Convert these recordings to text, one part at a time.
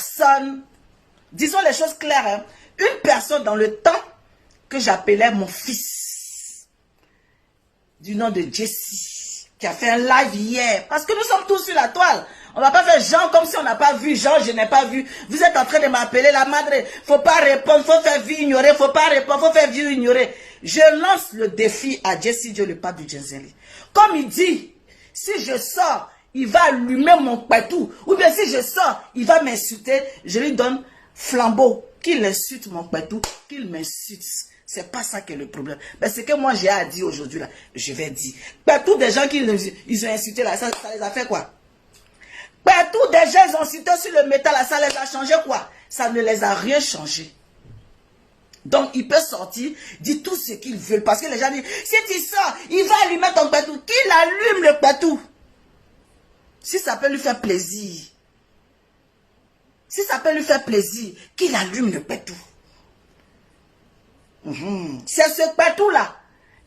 personne, disons les choses claires, hein, une personne dans le temps que j'appelais mon fils, du nom de Jessie, qui a fait un live hier, parce que nous sommes tous sur la toile. On ne va pas faire genre comme si on n'a pas vu, genre je n'ai pas vu. Vous êtes en train de m'appeler la madre, faut pas répondre, faut faire vie ignorer, faut pas répondre, faut faire vie ignorer. Je lance le défi à Jessie Dieu, le pape du Djenzeli. Comme il dit, si je sors, il va allumer mon patou. Ou bien si je sors, il va m'insulter, je lui donne flambeau. Qu'il insulte mon patou, qu'il m'insulte. C'est pas ça qui est le problème. Mais ce que moi j'ai à dire aujourd'hui là, je vais dire. Patou des gens qui ils ont insulté là, ça les a fait quoi? Partout des gens ils ont cité sur le métal, ça les a changé quoi? Ça ne les a rien changé. Donc il peut sortir, dire tout ce qu'ils veulent. Parce que les gens disent, si tu sors, il va allumer ton patou. Qu'il allume le patou. Si ça peut lui faire plaisir. Si ça peut lui faire plaisir, qu'il allume le patou. C'est ce patou là.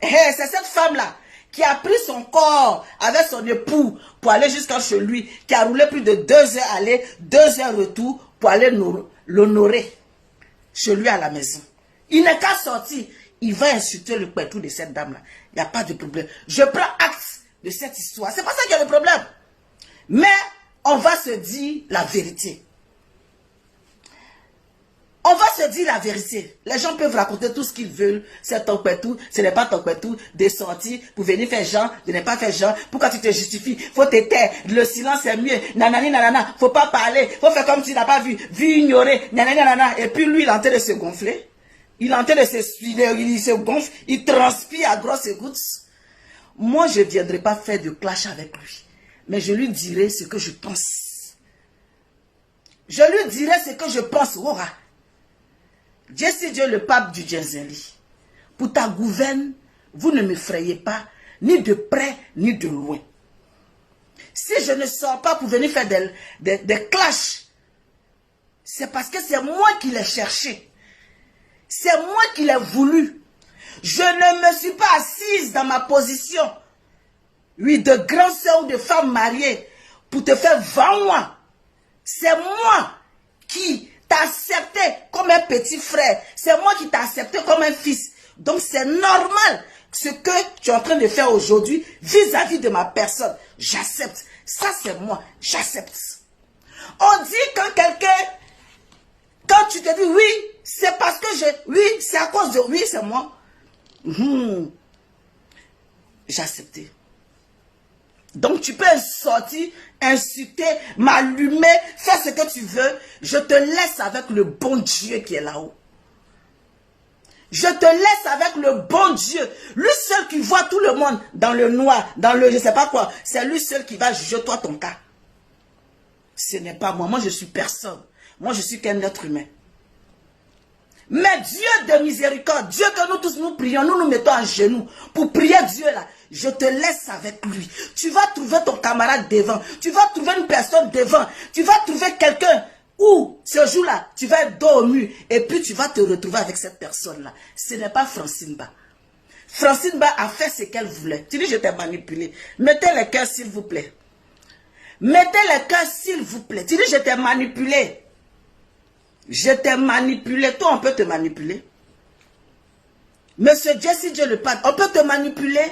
C'est cette femme là qui a pris son corps avec son époux pour aller jusqu'à chez lui, qui a roulé plus de 2 heures aller, 2 heures retour pour aller l'honorer chez lui à la maison. Il n'est qu'à sortir, il va insulter le pétou de cette dame-là. Il n'y a pas de problème. Je prends acte de cette histoire. C'est pas ça qui est le problème. Mais on va se dire la vérité. On va se dire la vérité. Les gens peuvent raconter tout ce qu'ils veulent. C'est ton pétou, ce n'est pas ton pétou. De sortir pour venir faire genre, de ne pas faire genre. Pourquoi tu te justifies? Faut te taire. Le silence est mieux. Nanani nanana. Faut pas parler. Faut faire comme tu n'as pas vu. Vu ignorer. Nanani nanana. Et puis lui, il est en train de se gonfler. Il est en train de il se gonfle. Il transpire à grosses gouttes. Moi, je ne viendrai pas faire de clash avec lui. Mais je lui dirai ce que je pense. Je lui dirai ce que je pense. Ora. Jessie Dieu, le pape du Djenzeli, pour ta gouverne, vous ne m'effrayez pas, ni de près, ni de loin. Si je ne sors pas pour venir faire des clashs, c'est parce que c'est moi qui l'ai cherché. C'est moi qui l'ai voulu. Je ne me suis pas assise dans ma position, oui, de grande sœur ou de femme mariée, pour te faire vendre. C'est moi qui t'as accepté comme un petit frère. C'est moi qui t'ai accepté comme un fils. Donc c'est normal ce que tu es en train de faire aujourd'hui vis-à-vis de ma personne. J'accepte. Ça c'est moi. J'accepte. On dit quand quelqu'un, quand tu te dis oui, c'est parce que oui, c'est à cause de oui, c'est moi. J'ai accepté. Donc tu peux sortir, insulter, m'allumer, faire ce que tu veux. Je te laisse avec le bon Dieu qui est là-haut. Je te laisse avec le bon Dieu. Lui seul qui voit tout le monde dans le noir, dans le je ne sais pas quoi. C'est lui seul qui va juger toi ton cas. Ce n'est pas moi. Moi je suis personne. Moi je suis qu'un être humain. Mais Dieu de miséricorde, Dieu que nous tous nous prions, nous nous mettons à genoux pour prier Dieu là. Je te laisse avec lui. Tu vas trouver ton camarade devant. Tu vas trouver une personne devant. Tu vas trouver quelqu'un où ce jour-là, tu vas être dos au mur. Et puis tu vas te retrouver avec cette personne-là. Ce n'est pas Francine Ba. Francine Ba a fait ce qu'elle voulait. Tu dis je t'ai manipulé. Mettez le cœur s'il vous plaît. Mettez le cœur s'il vous plaît. Tu dis je t'ai manipulé. Je t'ai manipulé. Toi, on peut te manipuler. Monsieur Jessie Dieu le Pape, on peut te manipuler.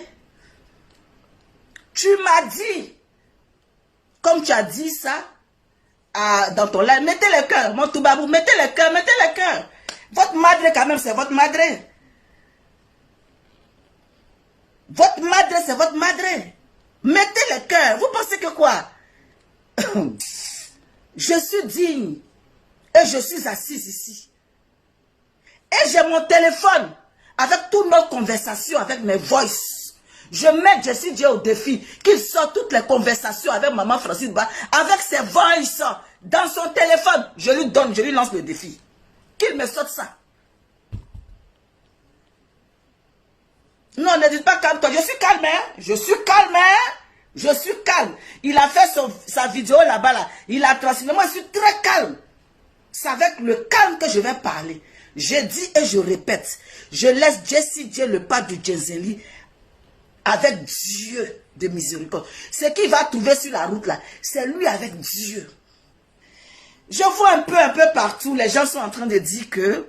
Tu m'as dit, comme tu as dit ça, dans ton live, mettez le cœur, mon toubabou, mettez le cœur, mettez le cœur. Votre madre, quand même, c'est votre madre. Votre madre, c'est votre madre. Mettez le cœur. Vous pensez que quoi? Je suis digne. Et je suis assise ici. Et j'ai mon téléphone avec toutes nos conversations, avec mes voices. Je mets Jessie Dieu au défi qu'il sort toutes les conversations avec maman Francine Ba, avec ses voices dans son téléphone. Je lui donne, je lui lance le défi. Qu'il me sorte ça. Non, ne dites pas calme-toi. Je suis calme, hein? Je suis calme, hein? Je suis calme. Il a fait sa vidéo là-bas, là. Il a transmis. Moi, je suis très calme. C'est avec le calme que je vais parler. Je dis et je répète. Je laisse Jessie Dieu, le pape du Djenzeli, avec Dieu de miséricorde. Ce qu'il va trouver sur la route là, c'est lui avec Dieu. Je vois un peu partout, les gens sont en train de dire que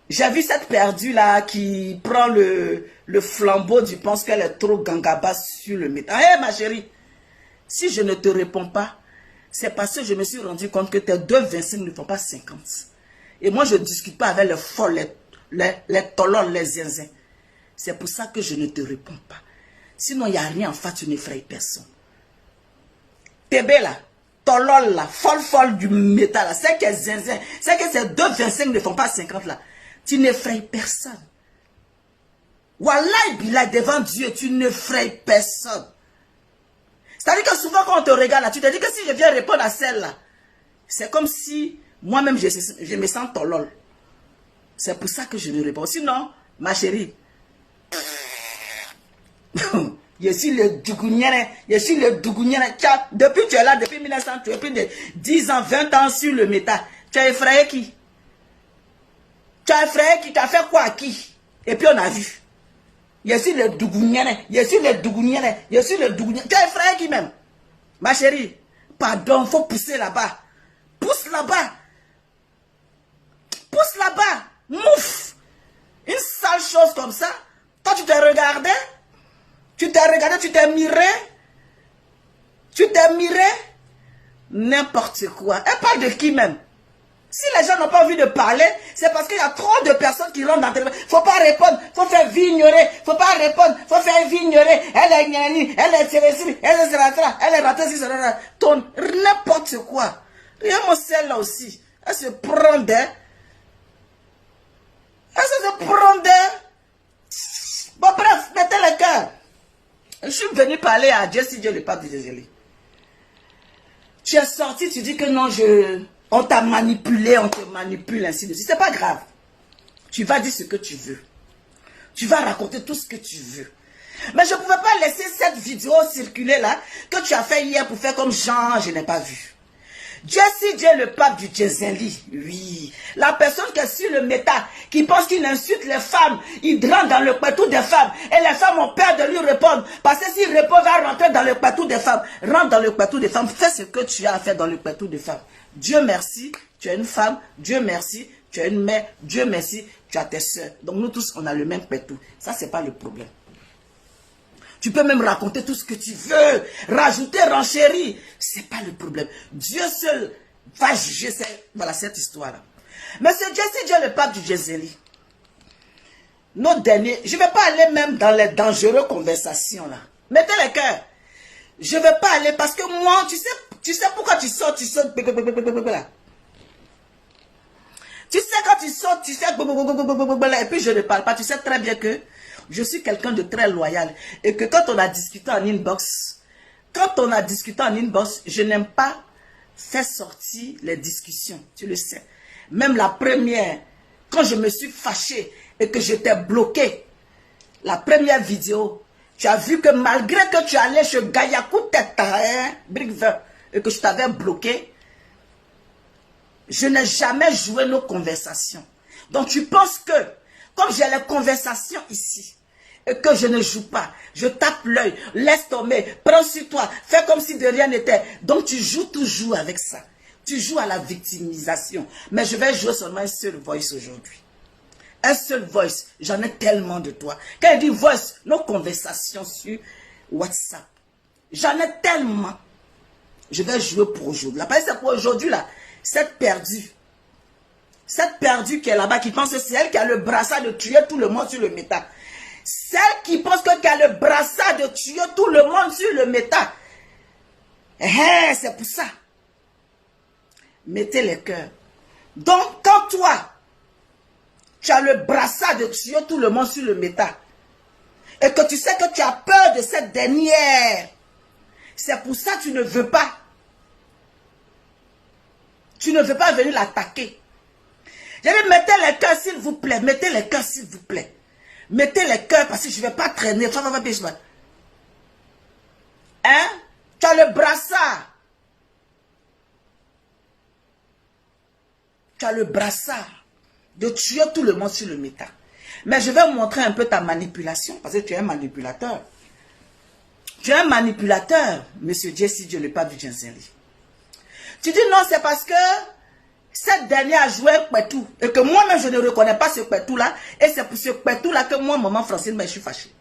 j'ai vu cette perdue là qui prend le flambeau du pense qu'elle est trop gangaba sur le métal. Hé ma chérie, si je ne te réponds pas, c'est parce que je me suis rendu compte que tes 2,25 ne font pas 50. Et moi je ne discute pas avec les folles, les tolols, les zinzins. C'est pour ça que je ne te réponds pas. Sinon il n'y a rien en face, tu n'effraies personne. Tébé là, tolol là, folle du métal là, c'est que zinzin, c'est que ces 2,25 ne font pas 50 là. Tu n'effraies personne. Wallahi billah, devant Dieu, tu n'effraies personne. C'est-à-dire que souvent quand on te regarde là, tu te dis que si je viens répondre à celle-là, c'est comme si moi-même je me sens tolol. C'est pour ça que je ne réponds. Sinon, ma chérie, je suis le dougounière, Depuis tu es là, depuis 1900, tu es plus de 10 ans, 20 ans sur le métal. Tu as effrayé qui? Tu as effrayé qui? Tu as fait quoi à qui? Et puis on a vu. Je suis le dougounière, Tu as effrayé qui même? Ma chérie, pardon, faut pousser là-bas. Pousse là-bas. Pousse là-bas. Mouf. Une sale chose comme ça. Toi, tu t'es regardé. Tu t'es regardé, tu t'es miré. N'importe quoi. Elle parle de qui même? Si les gens n'ont pas envie de parler, c'est parce qu'il y a trop de personnes qui rentrent dans le téléphone. Faut pas répondre, faut faire vignorer. Faut pas répondre, faut faire vignorer. Elle est gnani, elle est télésine, elle est zratra, elle est ratée, ton n'importe quoi. Rien mon celle-là aussi. Elle se prendait. Bon bref, mettez le cœur. Je suis venu parler à Jessie Dieu, le pape de Jésus. Tu es sorti, tu dis que non, on t'a manipulé, on te manipule, ainsi de suite. C'est pas grave. Tu vas dire ce que tu veux. Tu vas raconter tout ce que tu veux. Mais je ne pouvais pas laisser cette vidéo circuler là, que tu as fait hier pour faire comme Jean, je n'ai pas vu. Jessie Dieu, le pape du Jezeli, oui. La personne qui est sur le métal, qui pense qu'il insulte les femmes, il rentre dans le pétou des femmes. Et les femmes ont peur de lui répondre. Parce que s'il répond, il va rentrer dans le pétou des femmes. Rentre dans le pétou des femmes, fais ce que tu as à faire dans le pétou des femmes. Dieu merci, tu es une femme. Dieu merci, tu es une mère. Dieu merci, tu as tes soeurs. Donc nous tous, on a le même pétou. Ça, c'est pas le problème. Tu peux même raconter tout ce que tu veux, rajouter, renchérir. Ce n'est pas le problème. Dieu seul va juger cette histoire-là. Mais c'est Jessie Dieu, le pape du Jezeli. Notre dernier, je ne vais pas aller même dans les dangereuses conversations là. Mettez les cœurs. Je ne vais pas aller parce que moi, tu sais pourquoi tu sors. Tu sais quand tu sors, et puis je ne parle pas. Tu sais très bien que je suis quelqu'un de très loyal. Et que quand on a discuté en inbox, je n'aime pas faire sortir les discussions. Tu le sais. Même la première, quand je me suis fâché et que j'étais bloqué, la première vidéo, tu as vu que malgré que tu allais chez Gayakou Tête, et que je t'avais bloqué, je n'ai jamais joué nos conversations. Donc tu penses que, comme j'ai les conversations ici, et que je ne joue pas, je tape l'œil, laisse tomber, prends sur toi, fais comme si de rien n'était. Donc tu joues toujours avec ça. Tu joues à la victimisation. Mais je vais jouer seulement un seul voice aujourd'hui. Un seul voice. J'en ai tellement de toi. Quand il dit voice, nos conversations sur WhatsApp. J'en ai tellement. Je vais jouer pour aujourd'hui. La parole c'est pour aujourd'hui là. Cette perdue qui est là-bas, qui pense que c'est elle qui a le brassard de tuer tout le monde sur le métal. Celle qui pense qu'elle a le brassard de tuer tout le monde sur le métal. C'est pour ça. Mettez les cœurs. Donc, quand toi, tu as le brassard de tuer tout le monde sur le métal, et que tu sais que tu as peur de cette dernière, c'est pour ça que tu ne veux pas. Tu ne veux pas venir l'attaquer. J'ai dit, mettez les cœurs s'il vous plaît. Mettez les cœurs s'il vous plaît. Mettez les cœurs parce que je ne vais pas traîner. Hein? Tu as le brassard. Tu as le brassard de tuer tout le monde sur le métal. Mais je vais vous montrer un peu ta manipulation parce que tu es un manipulateur. Tu es un manipulateur, monsieur Jessie Dieu, le pape du Jezeli. Tu dis non, c'est parce que cette dernière a joué Kpetou et que moi-même je ne reconnais pas ce Kpetou-là. Et c'est pour ce Kpetou-là que moi, maman Francine, mais je suis fâchée.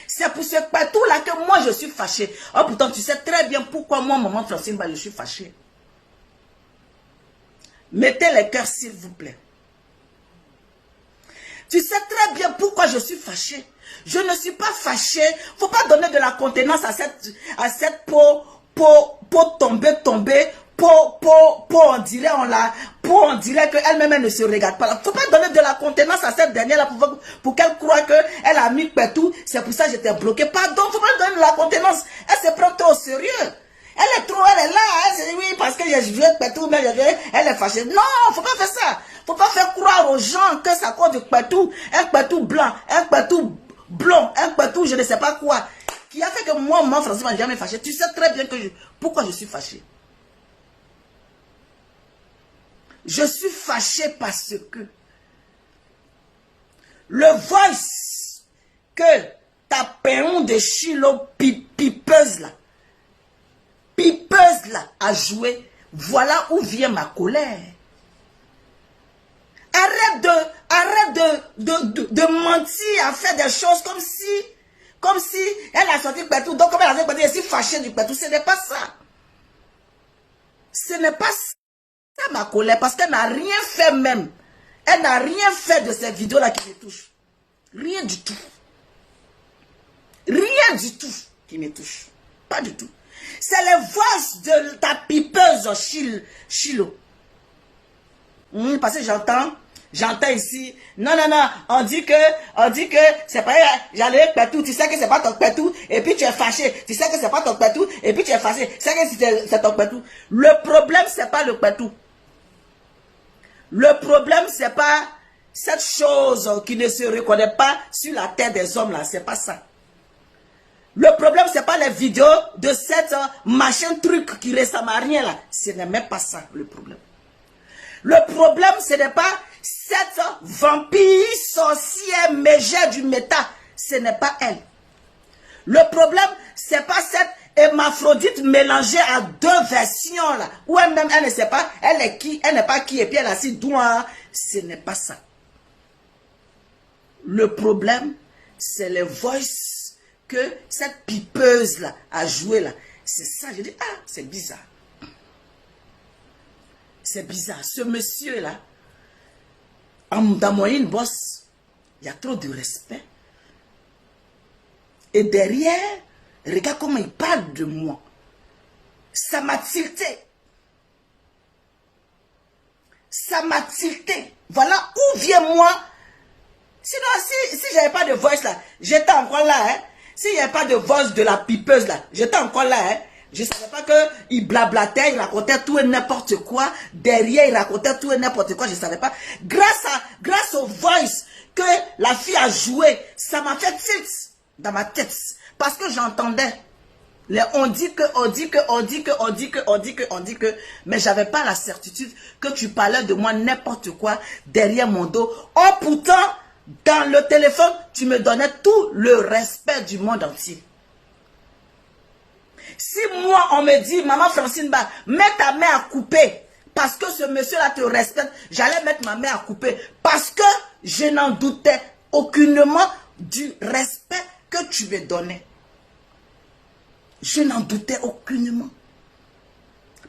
C'est pour ce Kpetou-là que moi je suis fâchée. Oh, pourtant, tu sais très bien pourquoi moi, maman Francine, je suis fâchée. Mettez les cœurs, s'il vous plaît. Tu sais très bien pourquoi je suis fâchée. Je ne suis pas fâchée. Il ne faut pas donner de la contenance à cette peau tombée. On dirait qu'elle-même elle ne se regarde pas. Il ne faut pas donner de la contenance à cette dernière-là pour qu'elle croie qu'elle a mis Kpetou. C'est pour ça que j'étais bloquée. Pardon, il ne faut pas donner de la contenance. Elle se prend trop au sérieux. Elle est là, elle se dit oui, parce que j'ai joué Kpetou, mais elle est fâchée. Non, il ne faut pas faire ça. Il ne faut pas faire croire aux gens que ça cause du Kpetou. Un Kpetou blanc, un Kpetou blond, un Kpetou je ne sais pas quoi. Qui a fait que moi, Francine, m'a jamais fâché. Tu sais très bien pourquoi je suis fâchée. Je suis fâchée parce que le voice que ta péon de Chilo pipeuse là a joué, voilà où vient ma colère. Arrête de mentir, à faire des choses comme si elle a sorti Kpetou. Donc comme elle a sorti Kpetou, elle est si fâchée du Kpetou. Ce n'est pas ça. Ce n'est pas ça ma colère, parce qu'elle n'a rien fait même. Elle n'a rien fait de ces vidéos-là qui me touchent. Rien du tout. Rien du tout qui me touche. Pas du tout. C'est les voix de ta pipeuse Chilo. Parce que j'entends ici, non, on dit que c'est pas, j'allais Kpetou, tu sais que c'est pas ton Kpetou, et puis tu es fâché, tu sais que c'est pas ton Kpetou, et puis tu es fâché, tu sais que c'est ton Kpetou. Le problème, c'est pas le Kpetou. Le problème, c'est pas cette chose qui ne se reconnaît pas sur la tête des hommes là, c'est pas ça. Le problème, c'est pas les vidéos de cette machin truc qui ressemble à rien là, ce n'est même pas ça le problème. Le problème, ce n'est pas cette vampire sorcière mégère du méta. Ce n'est pas elle. Le problème, ce n'est pas cette hémaphrodite mélangée à deux versions là. Ou elle-même, elle ne sait pas, elle est qui, elle n'est pas qui, et puis elle a si doigt. Ce n'est pas ça. Le problème, c'est le voice que cette pipeuse là a joué là. C'est ça, je dis, ah, c'est bizarre. C'est bizarre. Ce monsieur-là, dans mon inbox, il y a trop de respect. Et derrière, regarde comment il parle de moi. Ça m'a tilté. Ça m'a tilté. Voilà où vient moi. Sinon, si je n'avais pas de voice là, j'étais encore là. Hein. S'il n'y avait pas de voice de la pipeuse là, j'étais encore là. Hein. Je ne savais pas qu'il blablatait, il racontait tout et n'importe quoi. Derrière, il racontait tout et n'importe quoi. Je ne savais pas. Grâce au voice que la fille a joué, ça m'a fait tilt dans ma tête. Parce que j'entendais. On dit que. Mais je n'avais pas la certitude que tu parlais de moi n'importe quoi derrière mon dos. Oh, pourtant, dans le téléphone, tu me donnais tout le respect du monde entier. Si moi, on me dit, maman Francine, mets ta main à couper, parce que ce monsieur-là te respecte, j'allais mettre ma main à couper, parce que je n'en doutais aucunement du respect que tu me donnais. Je n'en doutais aucunement.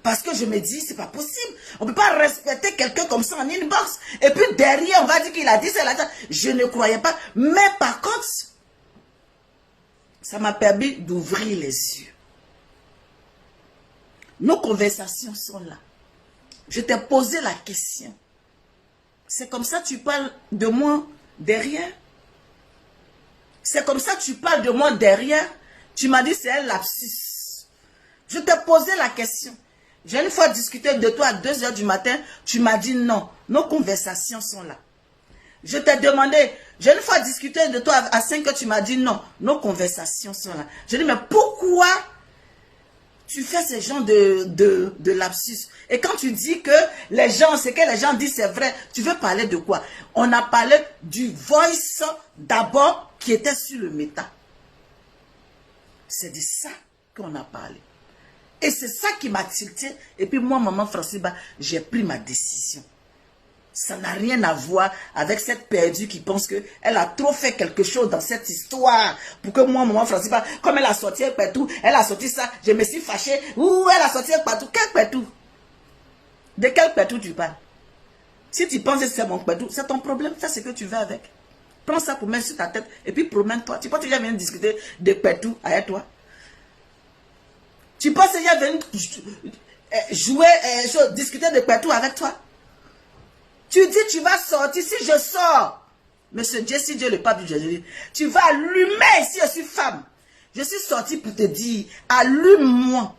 Parce que je me dis, c'est pas possible. On ne peut pas respecter quelqu'un comme ça en inbox. Et puis derrière, on va dire qu'il a dit, c'est là. Je ne croyais pas. Mais par contre, ça m'a permis d'ouvrir les yeux. Nos conversations sont là. Je t'ai posé la question. C'est comme ça que tu parles de moi derrière? C'est comme ça que tu parles de moi derrière? Tu m'as dit c'est un lapsus. Je t'ai posé la question. J'ai une fois discuté de toi à 2 h du matin. Tu m'as dit non. Nos conversations sont là. Je t'ai demandé. J'ai une fois discuté de toi à 5 h. Tu m'as dit non. Nos conversations sont là. Je dis mais pourquoi tu fais ce genre de lapsus? Et quand tu dis que les gens, ce que les gens disent c'est vrai, tu veux parler de quoi? On a parlé du voice d'abord qui était sur le méta. C'est de ça qu'on a parlé. Et c'est ça qui m'a tilté. Et puis moi, maman Francine, j'ai pris ma décision. Ça n'a rien à voir avec cette perdue qui pense qu'elle a trop fait quelque chose dans cette histoire. Pour que moi, maman Francine, comme elle a sorti un pétou, elle a sorti ça, je me suis fâchée. Ouh, elle a sorti un pétou. Quel pétou? De quel pétou tu parles? Si tu penses que c'est mon pétou, c'est ton problème. Fais ce que tu veux avec. Prends ça pour mettre sur ta tête et puis promène-toi. Tu penses que tu viens discuter de pétou avec toi? Tu penses que je viens jouer, discuter de pétou avec toi? Tu dis tu vas sortir, si je sors, Monsieur Dieu, si Dieu le pape du Jésus, tu vas allumer si je suis femme. Je suis sortie pour te dire, allume-moi.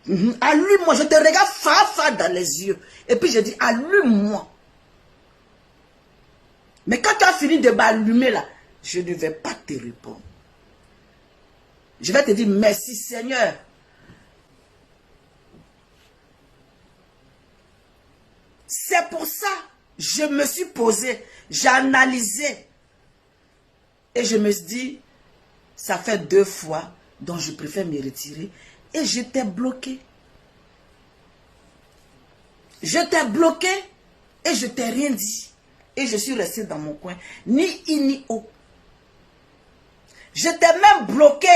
Allume-moi, je te regarde fa dans les yeux. Et puis je dis, allume-moi. Mais quand tu as fini de m'allumer là, je ne vais pas te répondre. Je vais te dire, merci Seigneur. C'est pour ça, je me suis posé, j'ai analysé. Et je me suis dit, ça fait 2 fois, donc je préfère me retirer. Et j'étais bloqué. Je t'ai bloqué et je t'ai rien dit. Et je suis resté dans mon coin, ni I ni O. Je t'ai même bloqué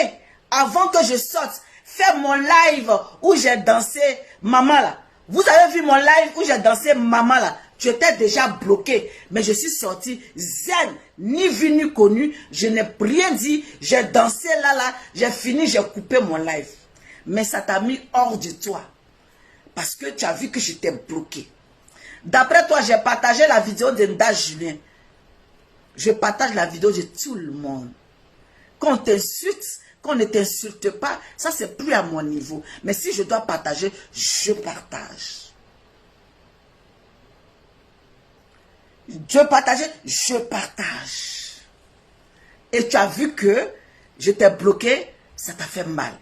avant que je sorte. Faire mon live où j'ai dansé maman là. Vous avez vu mon live où j'ai dansé maman là. J'étais déjà bloqué. Mais je suis sorti zen, ni vu ni connu. Je n'ai rien dit. J'ai dansé là. J'ai fini, j'ai coupé mon live. Mais ça t'a mis hors de toi. Parce que tu as vu que j'étais bloqué. D'après toi, j'ai partagé la vidéo de Nda Julien. Je partage la vidéo de tout le monde. Qu'on t'insulte, qu'on ne t'insulte pas, ça c'est plus à mon niveau. Mais si je dois partager, je partage. Je partage, je partage. Et tu as vu que je t'ai bloqué, ça t'a fait mal.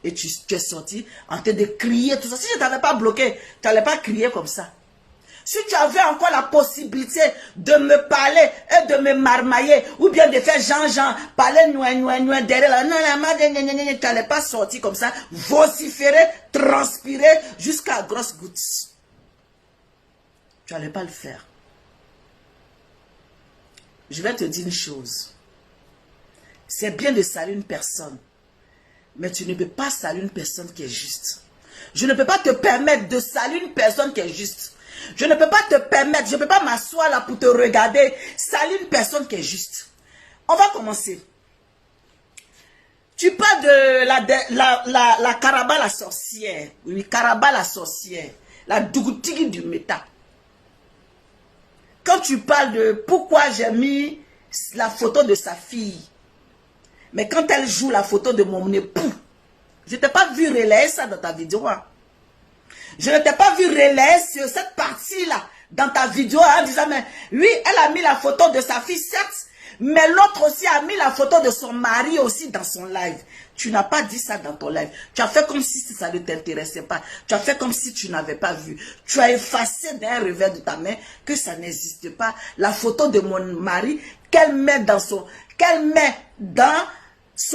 Et tu es sorti en train de crier tout ça. Si je ne t'avais pas bloqué, tu n'allais pas crier comme ça. Si tu avais encore la possibilité de me parler et de me marmailler, ou bien de faire Jean-Jean, parler nouin derrière la tu n'allais pas sortir comme ça, vociférer, transpirer jusqu'à grosse goutte. Tu n'allais pas le faire. Je vais te dire une chose. C'est bien de saluer une personne, mais tu ne peux pas saluer une personne qui est juste. Je ne peux pas te permettre de saluer une personne qui est juste. Je ne peux pas te permettre, je ne peux pas m'asseoir là pour te regarder, saluer une personne qui est juste. On va commencer. Tu parles de la Karaba la sorcière. Oui, Karaba la sorcière. La Dougoutigui du méta. Quand tu parles de pourquoi j'ai mis la photo de sa fille, mais quand elle joue la photo de mon époux, je ne t'ai pas vu relayer ça dans ta vidéo. Hein. Je ne t'ai pas vu relayer sur cette partie-là dans ta vidéo en disant, mais oui, elle a mis la photo de sa fille, certes, mais l'autre aussi a mis la photo de son mari aussi dans son live. Tu n'as pas dit ça dans ton live. Tu as fait comme si ça ne t'intéressait pas. Tu as fait comme si tu n'avais pas vu. Tu as effacé d'un revers de ta main que ça n'existe pas. La photo de mon mari qu'elle met dans son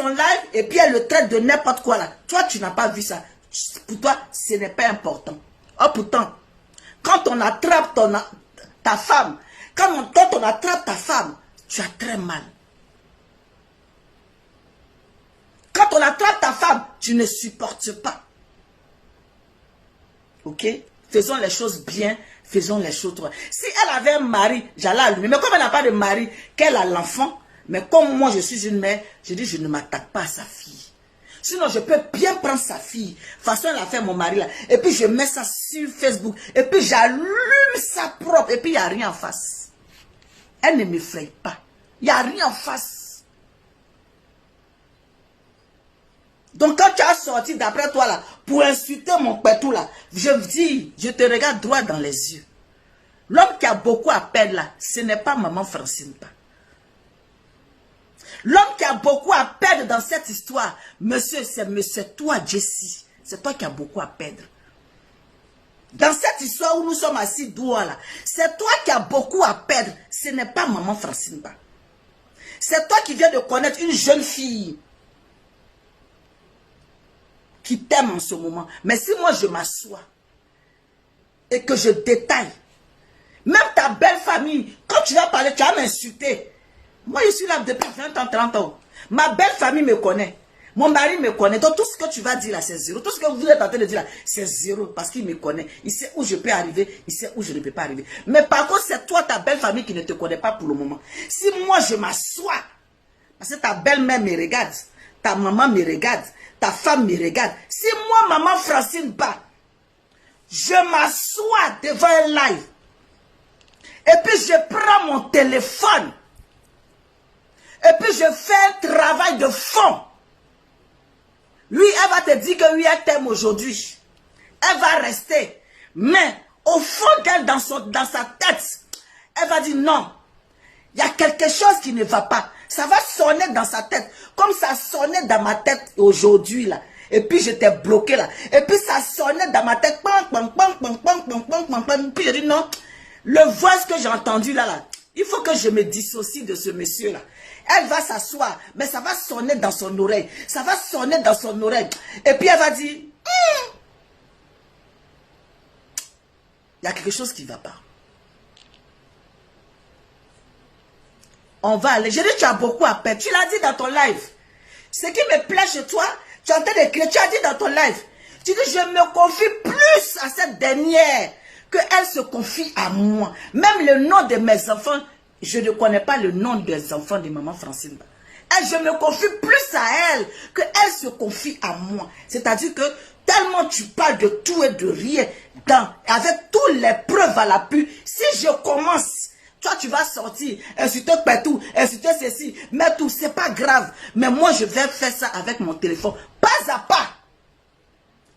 live et puis elle le traite de n'importe quoi là. Toi, tu n'as pas vu ça. Pour toi, ce n'est pas important. Oh, pourtant, quand on attrape ta femme, quand on attrape ta femme, tu as très mal. Quand on attrape ta femme, tu ne supportes pas. Ok? Faisons les choses bien, faisons les choses droit. Si elle avait un mari, j'allais allumer. Mais comme elle n'a pas de mari, qu'elle a l'enfant, mais comme moi je suis une mère, je dis je ne m'attaque pas à sa fille. Sinon, je peux bien prendre sa fille. De toute façon, elle a fait mon mari là. Et puis, je mets ça sur Facebook. Et puis, j'allume ça propre. Et puis, il n'y a rien en face. Elle ne m'effraie pas. Il n'y a rien en face. Donc, quand tu as sorti d'après toi là, pour insulter mon pétou là, je dis, je te regarde droit dans les yeux. L'homme qui a beaucoup à perdre là, ce n'est pas maman Francine pas. L'homme qui a beaucoup à perdre dans cette histoire, monsieur, c'est toi, Jessie. C'est toi qui as beaucoup à perdre. Dans cette histoire où nous sommes assis droit là, c'est toi qui as beaucoup à perdre. Ce n'est pas maman Francine Ba. C'est toi qui viens de connaître une jeune fille qui t'aiment en ce moment. Mais si moi je m'assois et que je détaille, même ta belle famille, quand tu vas parler, tu vas m'insulter. Moi je suis là depuis 20 ans, 30 ans. Ma belle famille me connaît. Mon mari me connaît. Donc tout ce que tu vas dire là, c'est zéro. Tout ce que vous êtes en train de dire là, c'est zéro. Parce qu'il me connaît. Il sait où je peux arriver. Il sait où je ne peux pas arriver. Mais par contre, c'est toi, ta belle famille qui ne te connaît pas pour le moment. Si moi je m'assois, parce que ta belle-mère me regarde, ta maman me regarde, ta femme me regarde. Si moi, maman Francine Ba, je m'assois devant un live, et puis je prends mon téléphone, et puis je fais un travail de fond. Lui, elle va te dire que oui, elle t'aime aujourd'hui. Elle va rester. Mais au fond d'elle, dans sa tête, elle va dire non. Il y a quelque chose qui ne va pas. Ça va sonner dans sa tête. Comme ça sonnait dans ma tête aujourd'hui là. Et puis j'étais bloqué là. Et puis ça sonnait dans ma tête. Puis je dis non. Le voice que j'ai entendu là, il faut que je me dissocie de ce monsieur là. Elle va s'asseoir, mais ça va sonner dans son oreille. Ça va sonner dans son oreille. Et puis elle va dire, il y a quelque chose qui ne va pas. On va aller. Je dis, tu as beaucoup à perdre. Tu l'as dit dans ton live. Ce qui me plaît chez toi, tu es en train d'écrire. Tu as dit dans ton live. Tu dis, je me confie plus à cette dernière qu'elle se confie à moi. Même le nom de mes enfants, je ne connais pas le nom des enfants de maman Francine. Et je me confie plus à elle qu'elle se confie à moi. C'est-à-dire que tellement tu parles de tout et de rien, avec toutes les preuves à l'appui, si je commence, toi tu vas sortir, insulter Pétou, insulter ceci, mais tout, c'est pas grave. Mais moi je vais faire ça avec mon téléphone, pas à pas.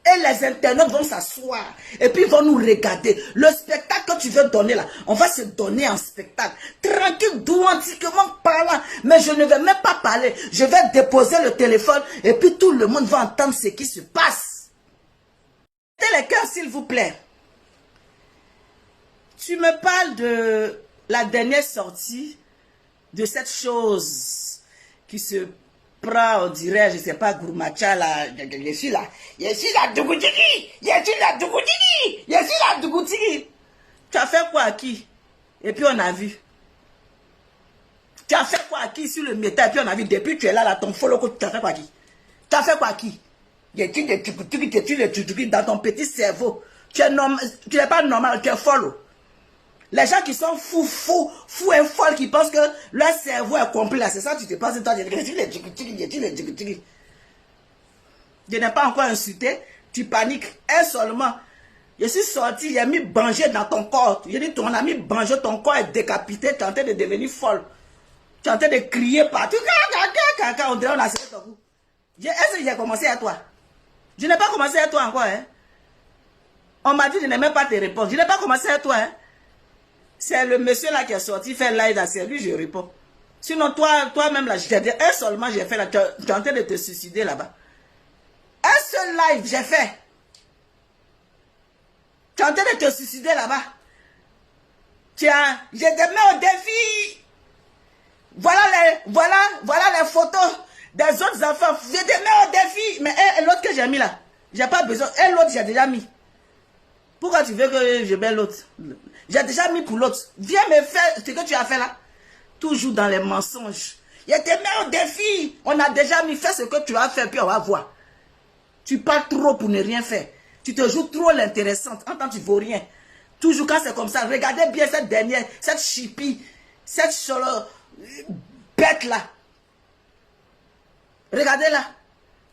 Et les internautes vont s'asseoir. Et puis ils vont nous regarder. Le spectacle que tu veux donner là, on va se donner un spectacle. Tranquille, douantiquement parlant. Mais je ne vais même pas parler. Je vais déposer le téléphone. Et puis tout le monde va entendre ce qui se passe. Mettez les cœurs s'il vous plaît. Tu me parles de la dernière sortie. De cette chose qui se... on dirait, je sais pas, Gourmacha là, je suis là, Dougoutigi, Dougoutigi. Tu as fait quoi à qui? Et puis on a vu. Tu as fait quoi à qui sur le métal? Et puis on a vu, depuis tu es là, ton follow, tu as fait quoi à qui? Tu as fait quoi à qui? Dans ton petit cerveau. Tu n'es pas normal, tu es follow. Les gens qui sont fous et folles, qui pensent que leur cerveau est complet, c'est ça tu te penses, toi, je n'ai pas encore insulté, tu paniques, et seulement, je suis sorti, il a mis Banger dans ton corps, j'ai dit ton ami Banger, ton corps est décapité, tu es en train de devenir folle, tu es en train de crier partout, on dirait on a serré ton cou. Est-ce que j'ai commencé à toi? Je n'ai pas commencé à toi encore, hein. On m'a dit je n'ai même pas te répondre, je n'ai pas commencé à toi, hein. C'est le monsieur là qui est sorti faire live là, c'est lui je réponds. Sinon toi-même là, je t'ai dit, un seulement j'ai fait là, tu es en train de te suicider là-bas. Un seul live j'ai fait. Tu es en train de te suicider là-bas. Tiens, je te mets au défi. Voilà les photos des autres enfants. Je te mets au défi. Mais l'autre que j'ai mis là, j'ai pas besoin. Et l'autre j'ai déjà mis. Pourquoi tu veux que je mette l'autre? J'ai déjà mis pour l'autre. Viens me faire ce que tu as fait là. Toujours dans les mensonges. Je te mets au défi. On a déjà mis. Fais ce que tu as fait, puis on va voir. Tu parles trop pour ne rien faire. Tu te joues trop l'intéressante. En tant que tu ne vaux rien. Toujours quand c'est comme ça. Regardez bien cette dernière, cette chipie, cette bête là. Regardez-la.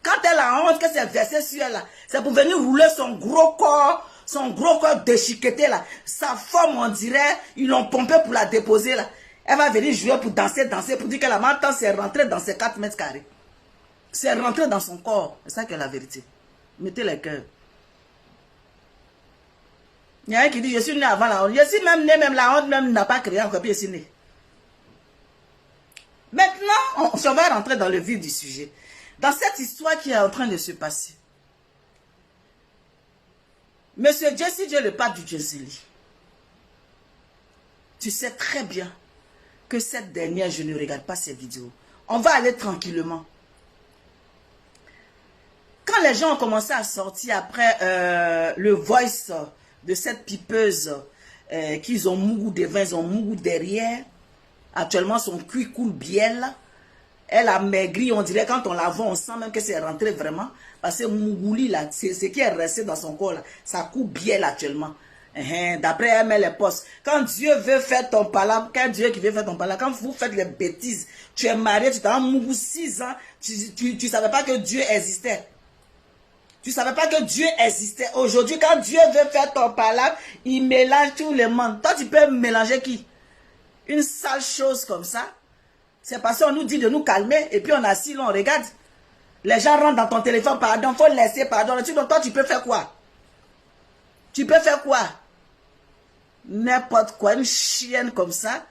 Quand elle a honte que c'est versé sur elle là, c'est pour venir rouler son gros corps déchiqueté là. Sa forme, on dirait, ils l'ont pompé pour la déposer là. Elle va venir jouer pour danser, pour dire que la menton s'est rentrée dans ses 4 mètres carrés. C'est rentré dans son corps. C'est ça qui est la vérité. Mettez les cœurs. Il y a un qui dit, je suis né avant la honte. Je suis même né, même la honte même n'a pas créé encore, puis je suis né. Maintenant, on va rentrer dans le vif du sujet. Dans cette histoire qui est en train de se passer. Monsieur Jesse Dieu, le pape du Jezili. Tu sais très bien que cette dernière, je ne regarde pas ces vidéos. On va aller tranquillement. Quand Quand les gens ont commencé à sortir après le voice de cette pipeuse, qu'ils ont mougou devant, ils ont mougou derrière, actuellement son cul coule bielle, elle a maigri, on dirait quand on la voit, on sent même que c'est rentré vraiment, parce que mougouli là, c'est ce qui est resté dans son corps là, ça coule bielle actuellement. D'après elle met les postes. Quand Dieu veut faire ton palabre, quand Dieu qui veut faire ton palabre, quand vous faites les bêtises, tu es marié, tu t'as mougou 6 ans, tu savais pas que Dieu existait. Tu savais pas que Dieu existait. Aujourd'hui, quand Dieu veut faire ton palabre, il mélange tout le monde. Toi, tu peux mélanger qui? Une sale chose comme ça. C'est parce qu'on nous dit de nous calmer et puis on assis là, on regarde. Les gens rentrent dans ton téléphone, pardon, faut laisser, pardon. Donc toi, tu peux faire quoi? Tu peux faire quoi? N'importe quoi, une chienne comme ça.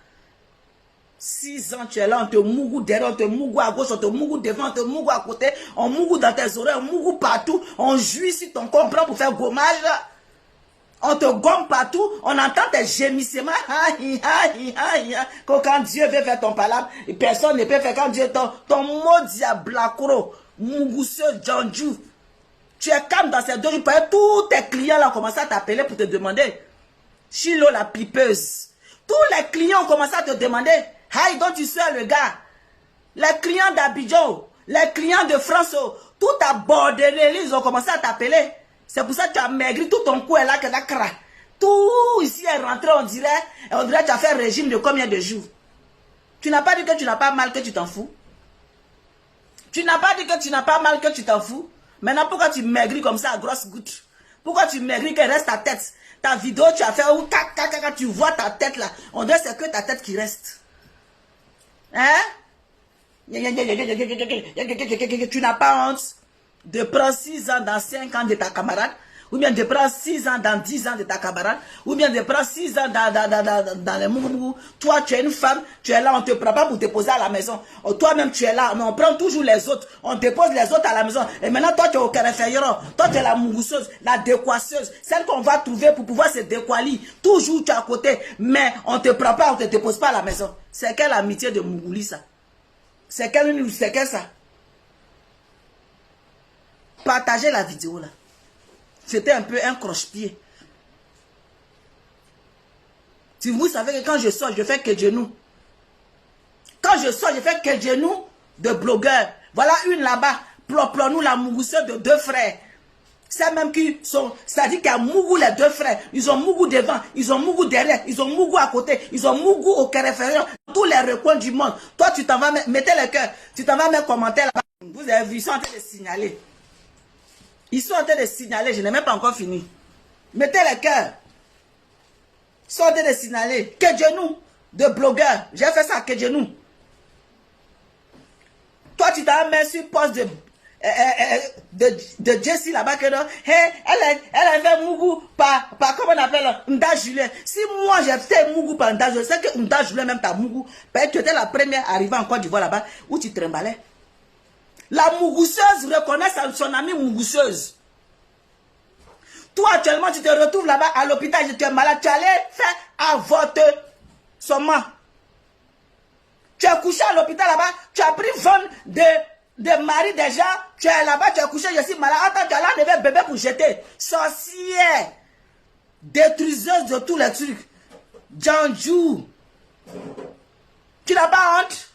6 ans, tu es là, on te mougou derrière, on te mougou à gauche, on te mougou devant, on te mougou à côté, on mougou dans tes oreilles, on mougou partout, on jouit sur ton corps, on prend pour faire gommage. On te gomme partout, on entend tes gémissements. Quand Dieu veut faire ton palabre, personne ne peut faire. Quand Dieu ton mot diablacro, mougousseux, Djanjou. Tu es calme dans ces 2 jours. Tous tes clients là ont commencé à t'appeler pour te demander. Chilo la pipeuse. Tous les clients ont commencé à te demander. Hi, donc tu sais le gars. Les clients d'Abidjan, les clients de France, tout à Bordelais, ils ont commencé à t'appeler. C'est pour ça que tu as maigri, tout ton cou est là, que la cra. Tout ici est rentré, on dirait que tu as fait un régime de combien de jours? Tu n'as pas dit que tu n'as pas mal, que tu t'en fous? Tu n'as pas dit que tu n'as pas mal, que tu t'en fous? Maintenant, pourquoi tu maigris comme ça à grosses gouttes? Pourquoi tu maigris qu'il reste ta tête? Ta vidéo, tu as fait où tu vois ta tête là. On dirait que c'est que ta tête qui reste. Hein? Tu n'as pas honte de prendre 6 ans dans 5 ans de ta camarade, ou bien de prendre 6 ans dans 10 ans de ta camarade, ou bien de prendre 6 ans dans les mougou. Toi, tu es une femme, tu es là, on ne te prend pas pour te poser à la maison. Toi-même, tu es là, mais on prend toujours les autres, on dépose les autres à la maison. Et maintenant, toi, tu es au carréféron, toi, tu es la mougouseuse, la décoisseuse, celle qu'on va trouver pour pouvoir se décoalir. Toujours, tu es à côté, mais on ne te prend pas, on ne te dépose pas à la maison. C'est quelle amitié de mougouli, ça? C'est quel ça? Partagez la vidéo là. C'était un peu un croche-pied. Si vous savez que quand je sors, je fais que genoux. Quand je sors, je fais que genoux de blogueurs. Voilà une là-bas. Plop-plop-nous la mougouseuse de 2 frères. C'est même qui sont, c'est-à-dire qu'il y a mougou les 2 frères. Ils ont mougou devant, ils ont mougou derrière, ils ont mougou à côté, ils ont mougou au carré-ferré, tous les recoins du monde. Toi, tu t'en vas, mettez le cœur, tu t'en vas mettre commentaire là-bas. Vous avez vu, ils sont en train de signaler. Ils sont en train de signaler, je n'ai même pas encore fini. Mettez le cœur. Ils sont en train de signaler. Que genou de blogueur. J'ai fait ça, que genou. Toi, tu t'as mis sur poste de Jessie là-bas que non. Hey, elle avait mougou par comment on appelle Nda Julien. Si moi j'ai fait mougou par Nda Julien, c'est que Nda Julien même ta mougou. Peut-être que tu étais la première arrivée en Côte d'Ivoire là-bas où tu trimballais. La mougousseuse reconnaît son amie mougousseuse. Toi actuellement tu te retrouves là-bas à l'hôpital, tu es malade, tu allais faire avortement. Tu es couché à l'hôpital là-bas, tu as pris vent de mari des gens, tu es là-bas, tu es couché, je suis malade. Attends, tu as enlevé un bébé pour jeter. Sorcière, détruiseuse de tous les trucs. Djanjou. Tu n'as pas honte?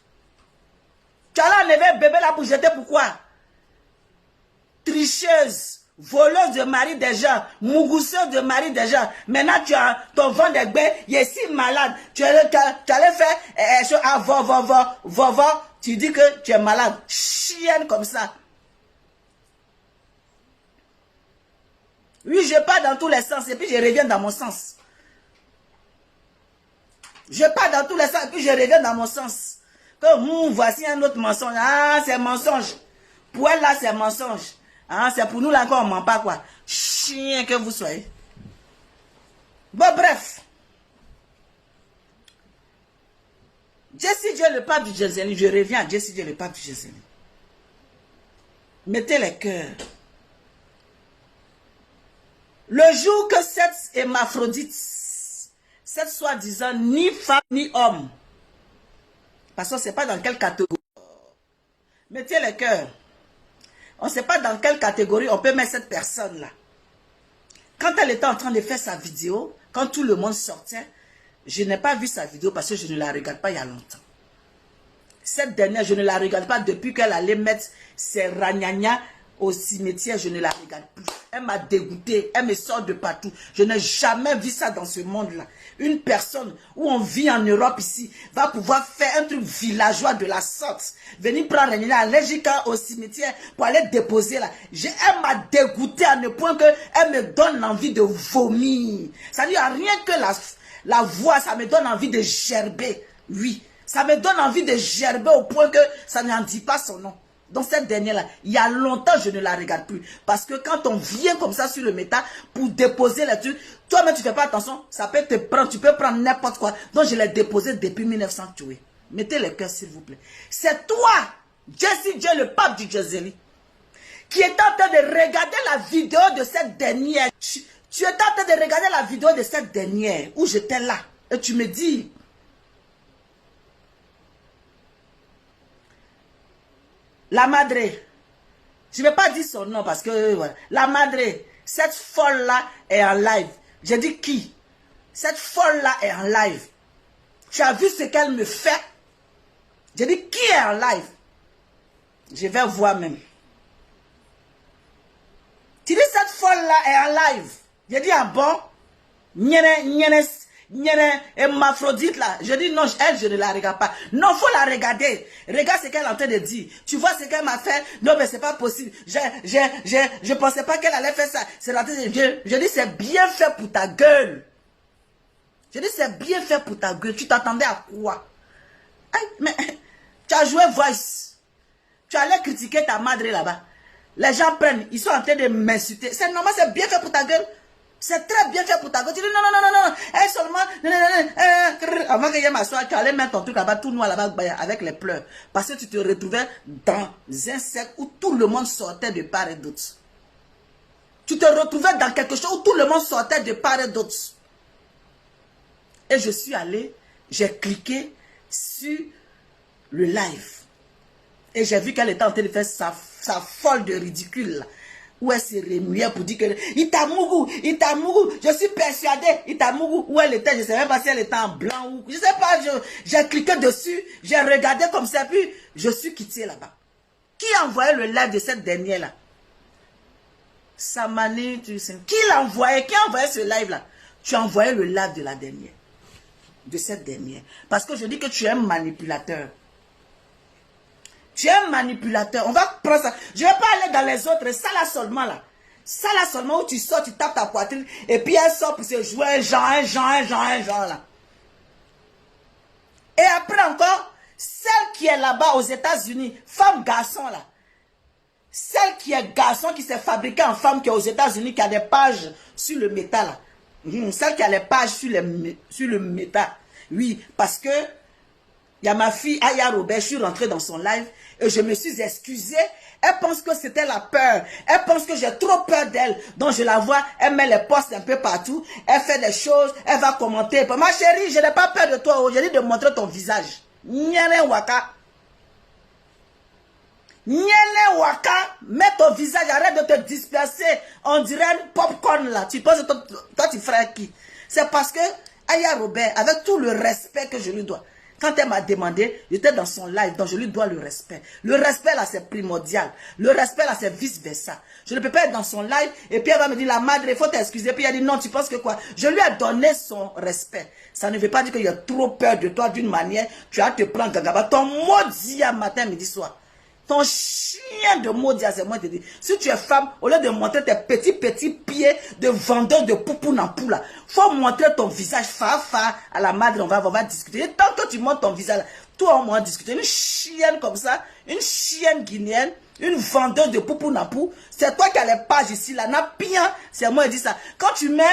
Tu as enlevé un bébé là pour jeter, pourquoi? Tricheuse, voleuse de mari des gens, mougousseuse de mari des gens. Maintenant, tu as ton vent de bain, il est si malade. Tu allais faire tu dis que tu es malade. Chienne comme ça. Oui, je pars dans tous les sens et puis je reviens dans mon sens. Je pars dans tous les sens et puis je reviens dans mon sens. Comme voici un autre mensonge. Ah, c'est mensonge. Pour elle là, c'est mensonge. Ah, c'est pour nous là qu'on ne ment pas quoi. Chien que vous soyez. Bon, bref. Jessie Dieu le pape du Jérusalem. Je reviens à Jessie Dieu le pape du Jérusalem. Mettez les cœurs. Le jour que cette hémaphrodite, cette soi-disant ni femme ni homme, parce que ce n'est pas dans quelle catégorie. Mettez les cœurs. On ne sait pas dans quelle catégorie on peut mettre cette personne-là. Quand elle était en train de faire sa vidéo, quand tout le monde sortait, je n'ai pas vu sa vidéo parce que je ne la regarde pas il y a longtemps. Cette dernière, je ne la regarde pas depuis qu'elle allait mettre ses ragnagnas au cimetière, je ne la regarde plus. Elle m'a dégoûté, elle me sort de partout. Je n'ai jamais vu ça dans ce monde-là. Une personne où on vit en Europe ici va pouvoir faire un truc villageois de la sorte. Venir prendre un allergique au cimetière pour aller déposer là. Elle m'a dégoûté à un point qu'elle me donne envie de vomir. Ça dit rien que la voix, ça me donne envie de gerber. Oui, ça me donne envie de gerber au point que ça n'en dit pas son nom. Donc cette dernière-là, il y a longtemps, je ne la regarde plus. Parce que quand on vient comme ça sur le méta pour déposer les trucs, toi-même tu ne fais pas attention, ça peut te prendre, tu peux prendre n'importe quoi. Donc je l'ai déposé depuis 1900 tués. Mettez les cœurs s'il vous plaît. C'est toi, Jessie J, le pape du Jezeli, qui est en train de regarder la vidéo de cette dernière. Tu es en train de regarder la vidéo de cette dernière où j'étais là. Et tu me dis... La madre, je ne vais pas dire son nom parce que, voilà. La madre, cette folle-là est en live. J'ai dit qui? Cette folle-là est en live. Tu as vu ce qu'elle me fait? J'ai dit qui est en live? Je vais voir même. Tu dis cette folle-là est en live. J'ai dit ah bon? Hermaphrodite là, je dis non, elle je ne la regarde pas. Non, faut la regarder. Regarde ce qu'elle est en train de dire. Tu vois ce qu'elle m'a fait? Non, mais c'est pas possible. Je pensais pas qu'elle allait faire ça. C'est la tête de Dieu. Je dis c'est bien fait pour ta gueule. Je dis c'est bien fait pour ta gueule. Tu t'attendais à quoi? Hey, mais tu as joué Voice. Tu allais critiquer ta madre là-bas. Les gens prennent, ils sont en train de m'insulter. C'est normal, c'est bien fait pour ta gueule. C'est très bien fait pour ta gueule. Tu dis non, non, non, non, non. Elle seulement. Avant que je m'assoie, tu allais mettre ton truc là-bas, tout noir là-bas, avec les pleurs. Parce que tu te retrouvais dans un cercle où tout le monde sortait de part et d'autre. Tu te retrouvais dans quelque chose où tout le monde sortait de part et d'autre. Et je suis allé, j'ai cliqué sur le live. Et j'ai vu qu'elle était en train de faire sa folle de ridicule là. Où elle se remuait pour dire que Itamougou, je suis persuadée, Itamougou, où elle était, je ne sais même pas si elle était en blanc ou, je ne sais pas, j'ai cliqué dessus, j'ai regardé comme ça, puis je suis quitté là-bas. Qui a envoyé le live de cette dernière-là? Samani, tu sais, qui l'a envoyé? Qui a envoyé ce live-là? Tu as envoyé le live de la dernière, de cette dernière. Parce que je dis que tu es un manipulateur. Tu es un manipulateur. On va prendre ça. Je ne vais pas aller dans les autres. Ça là seulement là. Ça là seulement où tu sors, tu tapes ta poitrine. Et puis elle sort pour se jouer un genre là. Et après encore, celle qui est là-bas aux États-Unis, femme garçon là. Celle qui est garçon qui s'est fabriquée en femme qui est aux États-Unis, qui a des pages sur le métal là. Celle qui a les pages sur le métal. Oui, parce que il y a ma fille Aya Robert, je suis rentrée dans son live et je me suis excusée. Elle pense que c'était la peur. Elle pense que j'ai trop peur d'elle. Donc je la vois, elle met les posts un peu partout. Elle fait des choses, elle va commenter. Ma chérie, je n'ai pas peur de toi. J'ai dit de montrer ton visage. Nyene waka. Nyene waka. Mets ton visage, arrête de te disperser. On dirait un popcorn là. Tu penses que toi tu ferais qui? C'est parce que Aya Robert, avec tout le respect que je lui dois, quand elle m'a demandé, j'étais dans son live, donc je lui dois le respect. Le respect là, c'est primordial. Le respect là, c'est vice-versa. Je ne peux pas être dans son live, et puis elle va me dire, la madre, il faut t'excuser. Puis elle dit, non, tu penses que quoi? Je lui ai donné son respect. Ça ne veut pas dire qu'il y a trop peur de toi d'une manière. Tu vas te prendre gagaba. Ton maudit à matin, midi, soir. Ton chien de maudit, c'est moi qui te dis. Si tu es femme, au lieu de montrer tes petits pieds de vendeur de poupou nampou là, faut montrer ton visage fa à la madre, on va discuter. Et tant que tu montres ton visage là, toi on va discuter. Une chienne comme ça, une chienne guinéenne, une vendeur de poupou nampou, c'est toi qui as les pages ici là, n'a bien, c'est moi qui dis ça. Quand tu mets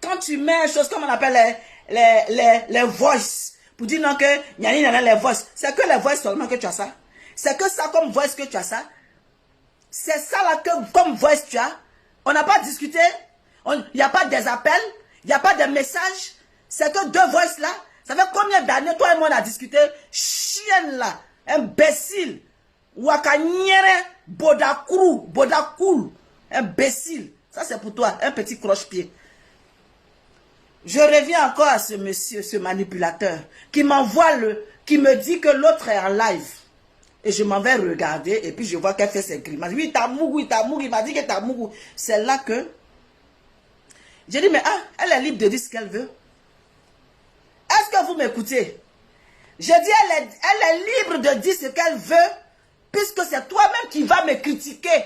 une chose comme on appelle les voices, pour dire non que y a les voices, c'est que les voices seulement que tu as ça. C'est que ça comme voice que tu as ça. C'est ça là que comme voice tu as. On n'a pas discuté. Il n'y a pas des appels. Il n'y a pas de messages. C'est que deux voices là. Ça fait combien d'années toi et moi on a discuté? Chienne là. Imbécile. Wakanyere, Bodakoul, imbécile. Ça c'est pour toi, un petit croche-pied. Je reviens encore à ce monsieur, ce manipulateur, qui m'envoie qui me dit que l'autre est en live. Et je m'en vais regarder, et puis je vois qu'elle fait ses grimaces. Oui, Tamougou, il m'a dit que Tamougou. C'est là que j'ai dit, mais elle est libre de dire ce qu'elle veut. Est-ce que vous m'écoutez? Je dis, elle est libre de dire ce qu'elle veut, puisque c'est toi-même qui vas me critiquer.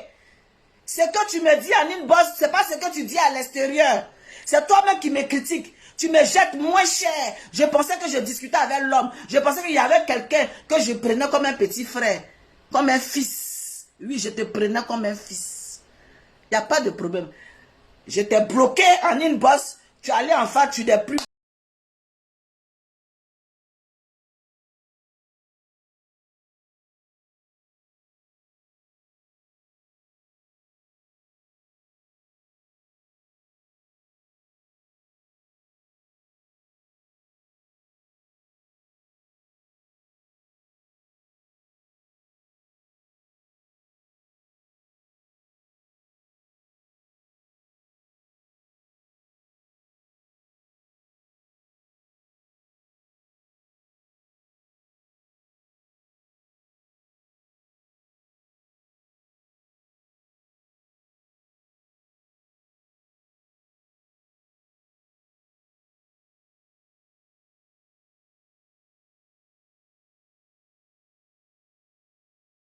Ce que tu me dis en inbox, ce n'est pas ce que tu dis à l'extérieur. C'est toi-même qui me critiques. Tu me jettes moins cher. Je pensais que je discutais avec l'homme. Je pensais qu'il y avait quelqu'un que je prenais comme un petit frère. Comme un fils. Oui, je te prenais comme un fils. Il n'y a pas de problème. Je t'ai bloqué en inbox. Tu allais en face, tu n'es plus.